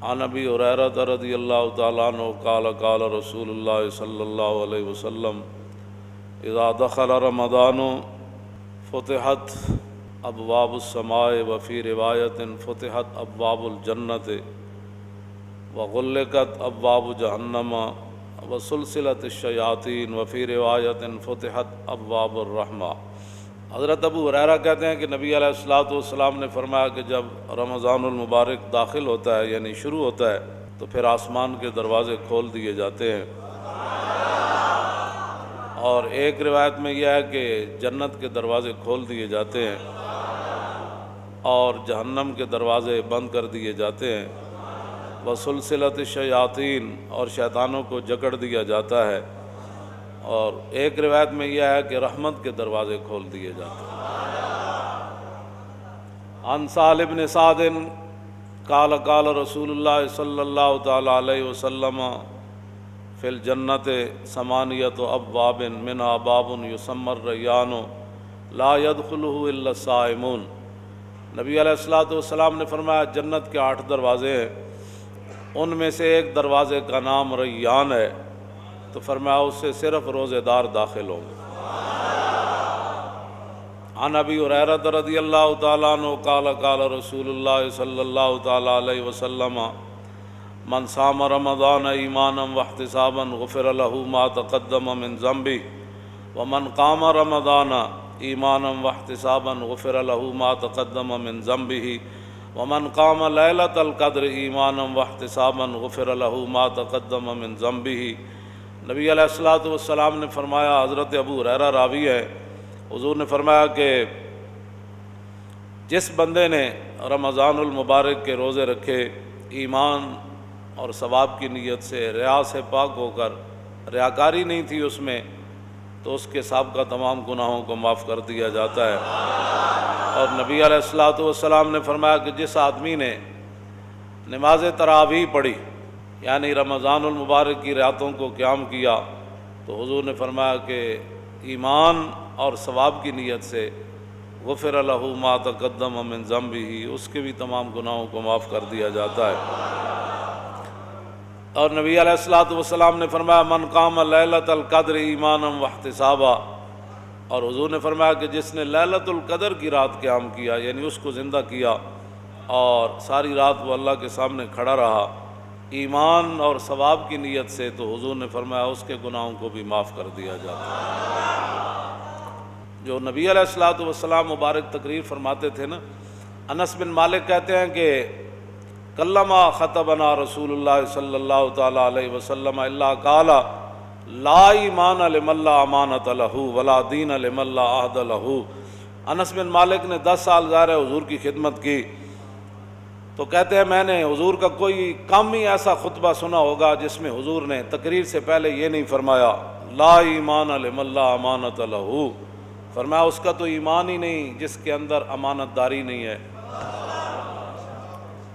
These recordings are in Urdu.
عن ابی ہریرہ رضی اللہ تعالیٰ عنہ قال قال رسول اللہ صلی اللہ علیہ وسلم اذا دخل رمضان فتحت ابواب السماء وفی روایت فتحت ابواب الجنت وغلقت ابواب جہنم وسلسلت الشیاطین وفی روایت فتحت ابواب الرحمہ۔ حضرت ابو ہریرہ کہتے ہیں کہ نبی علیہ الصلوۃ والسلام نے فرمایا کہ جب رمضان المبارک داخل ہوتا ہے یعنی شروع ہوتا ہے تو پھر آسمان کے دروازے کھول دیے جاتے ہیں، اور ایک روایت میں یہ ہے کہ جنت کے دروازے کھول دیے جاتے ہیں اور جہنم کے دروازے بند کر دیے جاتے ہیں، وسلسلت الشیاطین اور شیطانوں کو جکڑ دیا جاتا ہے، اور ایک روایت میں یہ ہے کہ رحمت کے دروازے کھول دیے جاتے ہیں۔ عن سہل بن سعد قال قال رسول اللہ صلی اللہ تعالی علیہ وسلم فی الجنت ثمانیۃ ابواب منہا باب یسمی الریان لا يدخلہ الا الصائمون۔ نبی علیہ الصلوۃ والسلام نے فرمایا جنت کے 8 دروازے ہیں، ان میں سے ایک دروازے کا نام ریان ہے، تو فرمایا اس سے صرف روزے دار داخل ہوں گے۔ عن ابی ہریرہ رضی اللہ تعالیٰ عنہ قال قال رسول اللہ صلی اللہ تعالیٰ علیہ وسلم من صام رمضان ایمانا واحتسابا غفر له ما تقدم من ذنبه ومن قام رمضان ایمانا واحتسابا غفر له ما تقدم من ذنبه ومن قام لیلۃ القدر ایمانا واحتسابا غفر له ما تقدم من ذنبه۔ نبی علیہ الصلوۃ والسلام نے فرمایا، حضرت ابو ہریرہ راوی ہے، حضور نے فرمایا کہ جس بندے نے رمضان المبارک کے روزے رکھے ایمان اور ثواب کی نیت سے، ریا سے پاک ہو کر، ریاکاری نہیں تھی اس میں، تو اس کے سابقہ تمام گناہوں کو معاف کر دیا جاتا ہے۔ اور نبی علیہ الصلوۃ والسلام نے فرمایا کہ جس آدمی نے نماز تراویح پڑھی یعنی رمضان المبارک کی راتوں کو قیام کیا، تو حضور نے فرمایا کہ ایمان اور ثواب کی نیت سے غفر له ما تقدم من ذنبه، اس کے بھی تمام گناہوں کو معاف کر دیا جاتا ہے۔ اور نبی علیہ الصلوۃ والسلام نے فرمایا من قام لیلۃ القدر ایمانا واحتسابا، اور حضور نے فرمایا کہ جس نے لیلۃ القدر کی رات قیام کیا یعنی اس کو زندہ کیا اور ساری رات وہ اللہ کے سامنے کھڑا رہا ایمان اور ثواب کی نیت سے، تو حضور نے فرمایا اس کے گناہوں کو بھی معاف کر دیا جاتا ہے۔ جو نبی علیہ الصلوۃ والسلام مبارک تقریر فرماتے تھے نا، انس بن مالک کہتے ہیں کہ کلما خطبنا رسول اللہ صلی اللہ تعالی علیہ وسلم الا قال لا ایمان لمن لا امانۃ لہ ولا دین لمن لا عہد لہ۔ انس بن مالک نے 10 سال ظاہر ہے حضور کی خدمت کی، تو کہتے ہیں میں نے حضور کا کوئی کم ہی ایسا خطبہ سنا ہوگا جس میں حضور نے تقریر سے پہلے یہ نہیں فرمایا لا ایمان لمن لا امانۃ لہ، فرمایا اس کا تو ایمان ہی نہیں جس کے اندر امانت داری نہیں ہے۔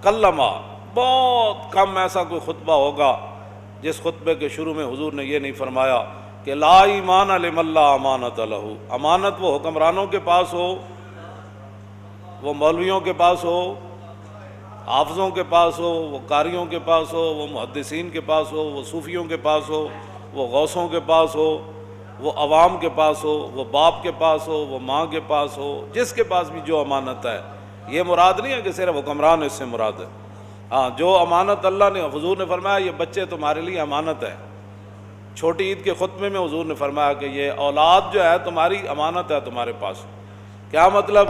کلمہ، بہت کم ایسا کوئی خطبہ ہوگا جس خطبے کے شروع میں حضور نے یہ نہیں فرمایا کہ لا ایمان لمن لا امانۃ لہ۔ امانت وہ حکمرانوں کے پاس ہو، وہ مولویوں کے پاس ہو، حافظوں کے پاس ہو، وہ قاریوں کے پاس ہو، وہ محدثین کے پاس ہو، وہ صوفیوں کے پاس ہو، وہ غوثوں کے پاس ہو، وہ عوام کے پاس ہو، وہ باپ کے پاس ہو، وہ ماں کے پاس ہو، جس کے پاس بھی جو امانت ہے، یہ مراد نہیں ہے کہ صرف حکمران اس سے مراد ہے۔ ہاں، جو امانت اللہ نے، حضور نے فرمایا یہ بچے تمہارے لیے امانت ہے۔ چھوٹی عید کے خطبے میں حضور نے فرمایا کہ یہ اولاد جو ہے تمہاری امانت ہے تمہارے پاس۔ کیا مطلب؟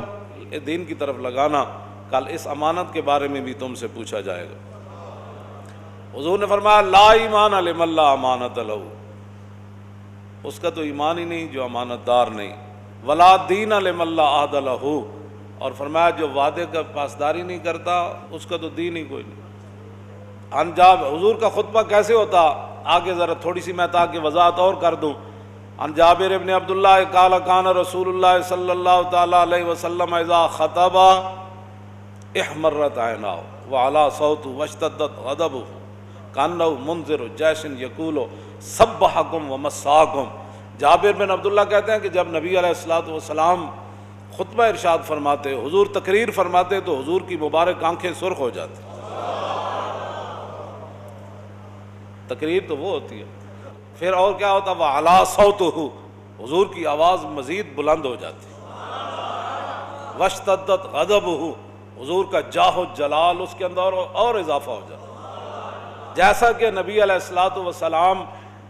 دین کی طرف لگانا، کل اس امانت کے بارے میں بھی تم سے پوچھا جائے گا۔ حضور نے فرمایا لا ایمان لمن لا امانۃ لہ، اس کا تو ایمان ہی نہیں جو امانت دار نہیں، ولا دین لمن لا عہد لہ، اور فرمایا جو وعدے کا پاسداری نہیں کرتا اس کا تو دین ہی کوئی نہیں۔ انجاب حضور کا خطبہ کیسے ہوتا، آگے ذرا تھوڑی سی میں تاکہ وضاحت اور کر دوں۔ عن جابر ابن عبداللہ قال کان رسول اللہ صلی اللہ تعالی علیہ وسلم اذا خطب احمرت عیناہ وعلا صوتہ واشتدت غضبہ کانہ منذر جیش یقول سبحکم ومساکم۔ جابر بن عبداللہ کہتے ہیں کہ جب نبی علیہ الصلوۃ والسلام خطبہ ارشاد فرماتے، حضور تقریر فرماتے، تو حضور کی مبارک آنکھیں سرخ ہو جاتی، تقریر تو وہ ہوتی ہے۔ پھر اور کیا ہوتا؟ وَعَلَىٰ صَوْتُهُ، حضور کی آواز مزید بلند ہو جاتی، وَاشْتَدَّتْ غَضَبُهُ، حضور کا جاہ و جلال اس کے اندر اور اضافہ ہو جاتا، جیسا کہ نبی علیہ الصلوۃ والسلام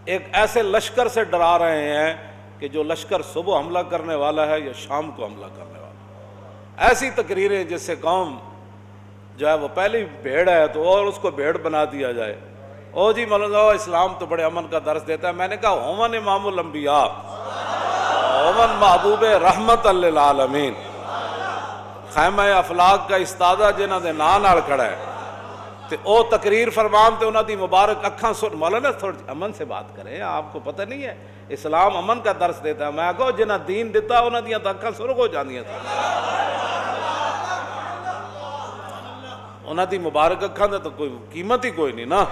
ایک ایسے لشکر سے ڈرا رہے ہیں کہ جو لشکر صبح حملہ کرنے والا ہے یا شام کو حملہ کرنے والا ہے۔ ایسی تقریریں جس سے قوم جو ہے وہ پہلی بھیڑ ہے تو اور اس کو بھیڑ بنا دیا جائے، او جی مولانا اسلام تو بڑے امن کا درس دیتا ہے۔ میں نے کہا ہومن امام الانبیاء، ہومن محبوب رحمت للعالمین، خیمہ افلاق کا استادہ جنہاں دے نام نال کھڑا ہے تے او تقریر فرمان تے انہاں دی مبارک اکھاں سن۔ مولانا تھوڑی امن سے بات کریں، آپ کو پتہ نہیں ہے اسلام امن کا درس دیتا ہے۔ میں کہو جنہاں دین دیتا انہاں دیاں تے اکھاں سرخ ہو جاندیاں تھا، انہاں دی مبارک اکھاں دے تو کوئی قیمت ہی کوئی نہیں نا۔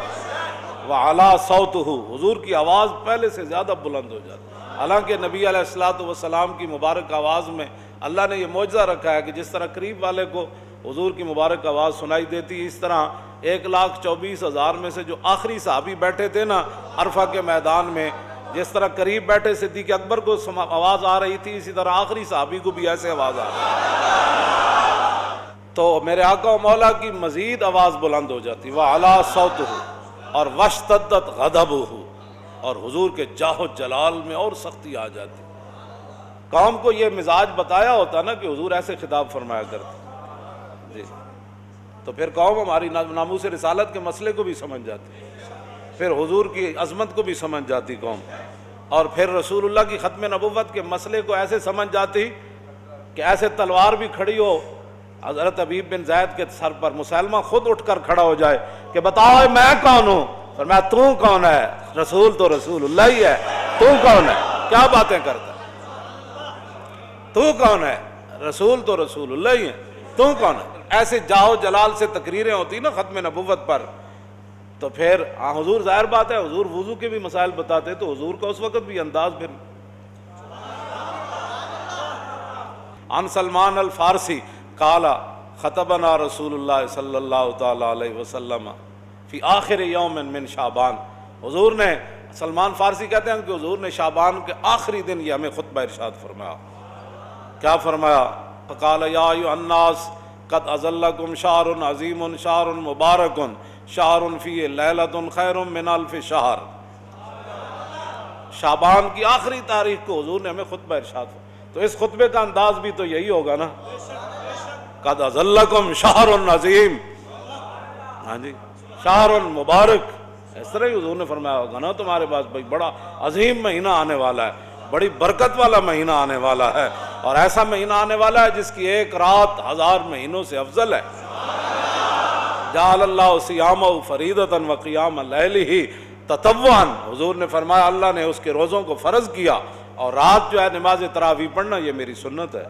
وَعَلَىٰ صَوْتُهُ، حضور کی آواز پہلے سے زیادہ بلند ہو جاتی۔ حالانکہ نبی علیہ الصلوۃ والسلام کی مبارک آواز میں اللہ نے یہ معجزہ رکھا ہے کہ جس طرح قریب والے کو حضور کی مبارک آواز سنائی دیتی، اس طرح 1,24,000 میں سے جو آخری صحابی بیٹھے تھے نا عرفہ کے میدان میں، جس طرح قریب بیٹھے صدیق اکبر کو آواز آ رہی تھی، اسی طرح آخری صحابی کو بھی ایسے آواز آ رہی تھی۔ تو میرے آقا و مولا کی مزید آواز بلند ہو جاتی، وَعَلَىٰ صَوْتُهُ، اور وَاشْتَدَّتْ غَضَبُهُ، اور حضور کے جاہ و جلال میں اور سختی آ جاتی۔ قوم کو یہ مزاج بتایا ہوتا نا کہ حضور ایسے خطاب فرمایا کرتے جی، تو پھر قوم ہماری ناموس رسالت کے مسئلے کو بھی سمجھ جاتی، پھر حضور کی عظمت کو بھی سمجھ جاتی قوم، اور پھر رسول اللہ کی ختم نبوت کے مسئلے کو ایسے سمجھ جاتی کہ ایسے تلوار بھی کھڑی ہو حضرت حبیب بن زید کے سر پر، مسلمہ خود اٹھ کر کھڑا ہو جائے کہ بتاؤ میں کون ہوں، فرمایا تو کون ہے؟ رسول تو رسول اللہ ہی ہے، تو کون ہے؟ کیا باتیں کرتا ہے؟ تو کون ہے؟ رسول تو رسول اللہ ہی ہے، تو کون ہے؟ ایسے جاہو جلال سے تقریریں ہوتی نا ختم نبوت پر، تو پھر حضور ظاہر بات ہے حضور وضو کے بھی مسائل بتاتے، تو حضور کا اس وقت بھی انداز پھر۔ عن سلمان الفارسی قال خطبنا رسول اللہ صلی اللہ تعالی علیہ وسلم فی آخر یوم من شعبان، حضور نے، سلمان فارسی کہتے ہیں کہ حضور نے شعبان کے آخری دن یہ ہمیں خطبہ ارشاد فرمایا۔ کیا فرمایا؟ فقال یا ایھا الناس قد اظلکم شہر عظیم شہر مبارک شہر فیہ لیلۃ خیر من الف شہر۔ شعبان کی آخری تاریخ کو حضور نے ہمیں خطبہ ارشاد فرمایا، تو اس خطبے کا انداز بھی تو یہی ہوگا نا، قد اظلکم شہر عظیم، ہاں جی شہر مبارک، اس طرح ہی حضور نے فرمایا ہوگا نا تمہارے پاس بھائی بڑا عظیم مہینہ آنے والا ہے، بڑی برکت والا مہینہ آنے والا ہے، اور ایسا مہینہ آنے والا ہے جس کی ایک رات 1000 مہینوں سے افضل ہے۔ جعل اللہ صیامہ فریضۃ وقیام لیلہ تطوعا، حضور نے فرمایا اللہ نے اس کے روزوں کو فرض کیا، اور رات جو ہے نماز تراویح پڑھنا یہ میری سنت ہے۔